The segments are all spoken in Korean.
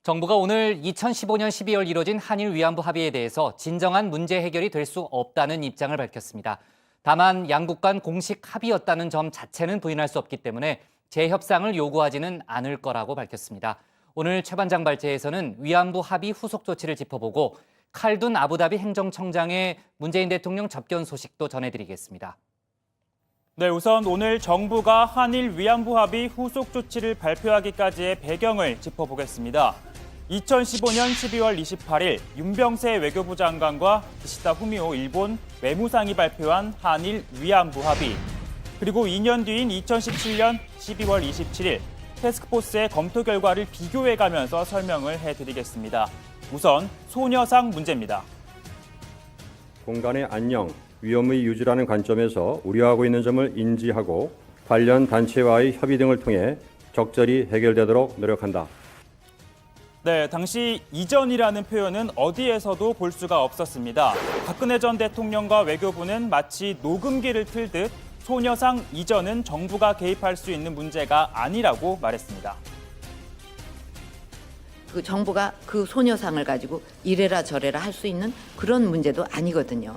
정부가 오늘 2015년 12월 이뤄진 한일 위안부 합의에 대해서 진정한 문제 해결이 될 수 없다는 입장을 밝혔습니다. 다만 양국 간 공식 합의였다는 점 자체는 부인할 수 없기 때문에 재협상을 요구하지는 않을 거라고 밝혔습니다. 오늘 최 반장 발제에서는 위안부 합의 후속 조치를 짚어보고 칼둔 아부다비 행정청장의 문재인 대통령 접견 소식도 전해드리겠습니다. 네, 우선 오늘 정부가 한일 위안부 합의 후속 조치를 발표하기까지의 배경을 짚어보겠습니다. 2015년 12월 28일 윤병세 외교부 장관과 기시다 후미오 일본 외무상이 발표한 한일 위안부 합의. 그리고 2년 뒤인 2017년 12월 27일 태스크포스의 검토 결과를 비교해가면서 설명을 해드리겠습니다. 우선 소녀상 문제입니다. 공간의 안녕, 위험의 유지라는 관점에서 우려하고 있는 점을 인지하고 관련 단체와의 협의 등을 통해 적절히 해결되도록 노력한다. 네, 당시 이전이라는 표현은 어디에서도 볼 수가 없었습니다. 박근혜 전 대통령과 외교부는 마치 녹음기를 틀듯 소녀상 이전은 정부가 개입할 수 있는 문제가 아니라고 말했습니다. 그 정부가 그 소녀상을 가지고 이래라 저래라 할 수 있는 그런 문제도 아니거든요.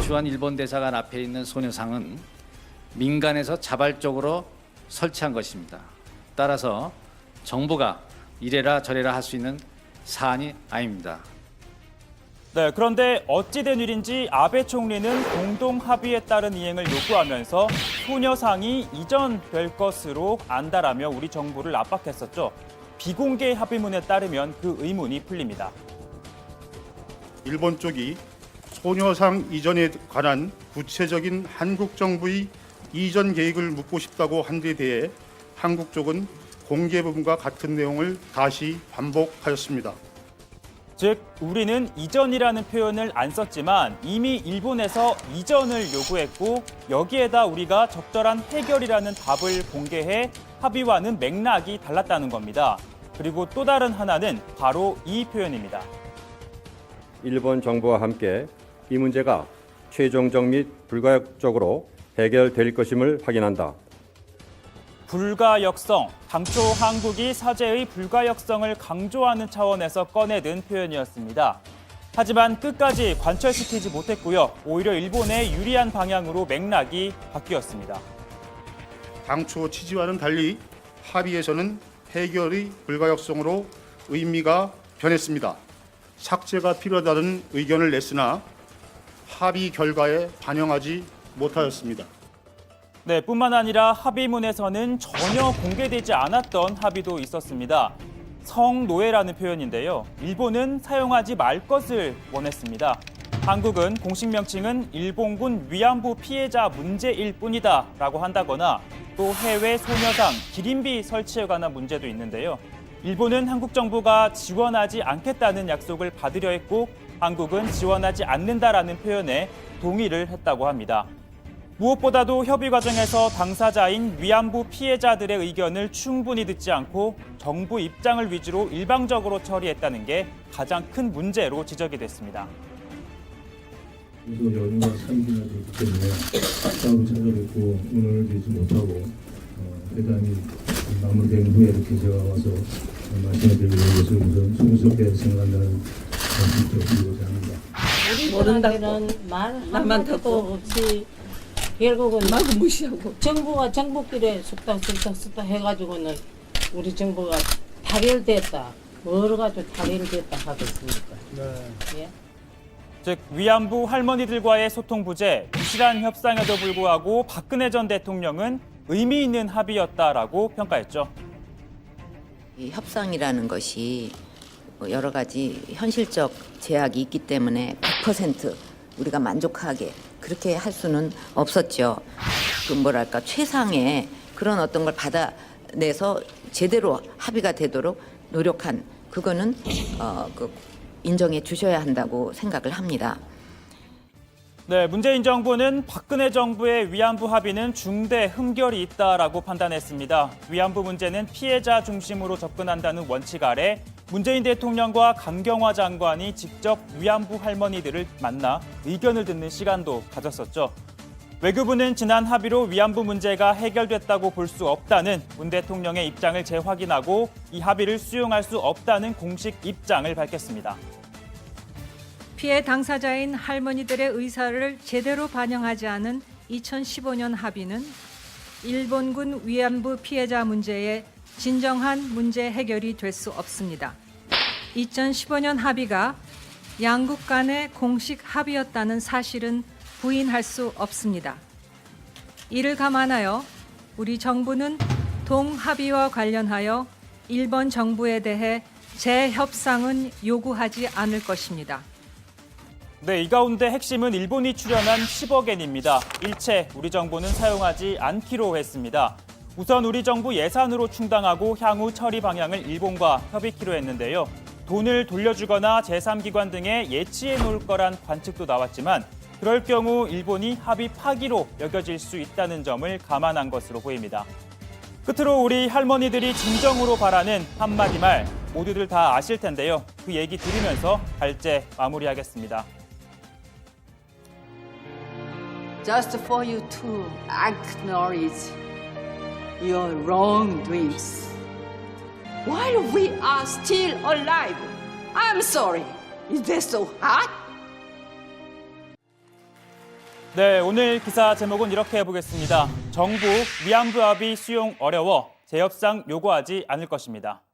주한 일본 대사관 앞에 있는 소녀상은 민간에서 자발적으로 설치한 것입니다. 따라서 정부가 이래라 저래라 할 수 있는 사안이 아닙니다. 네, 그런데 어찌된 일인지 아베 총리는 공동 합의에 따른 이행을 요구하면서 소녀상이 이전될 것으로 안다라며 우리 정부를 압박했었죠. 비공개 합의문에 따르면 그 의문이 풀립니다. 일본 쪽이 소녀상 이전에 관한 구체적인 한국 정부의 이전 계획을 묻고 싶다고 한 데 대해 한국 쪽은 공개 부분과 같은 내용을 다시 반복하였습니다. 즉, 우리는 이전이라는 표현을 안 썼지만 이미 일본에서 이전을 요구했고 여기에다 우리가 적절한 해결이라는 답을 공개해 합의와는 맥락이 달랐다는 겁니다. 그리고 또 다른 하나는 바로 이 표현입니다. 일본 정부와 함께 이 문제가 최종적 및 불가역적으로 해결될 것임을 확인한다. 불가역성, 당초 한국이 사죄의 불가역성을 강조하는 차원에서 꺼내든 표현이었습니다. 하지만 끝까지 관철시키지 못했고요. 오히려 일본에 유리한 방향으로 맥락이 바뀌었습니다. 당초 취지와는 달리 합의에서는 해결의 불가역성으로 의미가 변했습니다. 삭제가 필요하다는 의견을 냈으나 합의 결과에 반영하지 못하였습니다. 네, 뿐만 아니라 합의문에서는 전혀 공개되지 않았던 합의도 있었습니다. 성노예라는 표현인데요. 일본은 사용하지 말 것을 원했습니다. 한국은 공식 명칭은 일본군 위안부 피해자 문제일 뿐이다 라고 한다거나 또 해외 소녀상, 기린비 설치에 관한 문제도 있는데요. 일본은 한국 정부가 지원하지 않겠다는 약속을 받으려 했고 한국은 지원하지 않는다라는 표현에 동의를 했다고 합니다. 무엇보다도 협의 과정에서 당사자인 위안부 피해자들의 의견을 충분히 듣지 않고 정부 입장을 위주로 일방적으로 처리했다는 게 가장 큰 문제로 지적이 됐습니다. 연휴가 3일이나 되기 때문에 싸움을 찾아뵙고 오늘 되지 못하고 회담이 마무리된 후에 이렇게 제가 와서 말씀을 드리는 것을 우선 송구스럽게 생각한다는 말씀을 드리고자 합니다. 모른다는 말 한마디도 없이 결국은 막 무시하고 정부가 정부끼리 숙닥 해가지고는 우리 정부가 타결됐다. 뭐로 가지고 타결됐다 하겠습니까? 네. 예? 즉 위안부 할머니들과의 소통 부재, 부실한 협상에도 불구하고 박근혜 전 대통령은 의미 있는 합의였다라고 평가했죠. 이 협상이라는 것이 여러 가지 현실적 제약이 있기 때문에 100% 우리가 만족하게 그렇게 할 수는 없었죠. 그 뭐랄까 최상의 그런 어떤 걸 받아내서 제대로 합의가 되도록 노력한 그거는 인정해 주셔야 한다고 생각을 합니다. 네, 문재인 정부는 박근혜 정부의 위안부 합의는 중대 흠결이 있다라고 판단했습니다. 위안부 문제는 피해자 중심으로 접근한다는 원칙 아래 문재인 대통령과 강경화 장관이 직접 위안부 할머니들을 만나 의견을 듣는 시간도 가졌었죠. 외교부는 지난 합의로 위안부 문제가 해결됐다고 볼 수 없다는 문 대통령의 입장을 재확인하고 이 합의를 수용할 수 없다는 공식 입장을 밝혔습니다. 피해 당사자인 할머니들의 의사를 제대로 반영하지 않은 2015년 합의는 일본군 위안부 피해자 문제의 진정한 문제 해결이 될 수 없습니다. 2015년 합의가 양국 간의 공식 합의였다는 사실은 부인할 수 없습니다. 이를 감안하여 우리 정부는 동합의와 관련하여 일본 정부에 대해 재협상은 요구하지 않을 것입니다. 네, 이 가운데 핵심은 일본이 출연한 10억엔입니다. 일체 우리 정부는 사용하지 않기로 했습니다. 우선 우리 정부 예산으로 충당하고 향후 처리 방향을 일본과 협의키로 했는데요. 돈을 돌려주거나 제3기관 등에 예치해 놓을 거란 관측도 나왔지만 그럴 경우 일본이 합의 파기로 여겨질 수 있다는 점을 감안한 것으로 보입니다. 끝으로 우리 할머니들이 진정으로 바라는 한마디 말 모두들 다 아실 텐데요. 그 얘기 들으면서 발제 마무리하겠습니다. Just for you to acknowledge your wrongdoings. While we are still alive, I'm sorry. Is that so hard? 네, 오늘 기사 제목은 이렇게 해보겠습니다. 정부 위안부 합의 수용 어려워 재협상 요구하지 않을 것입니다.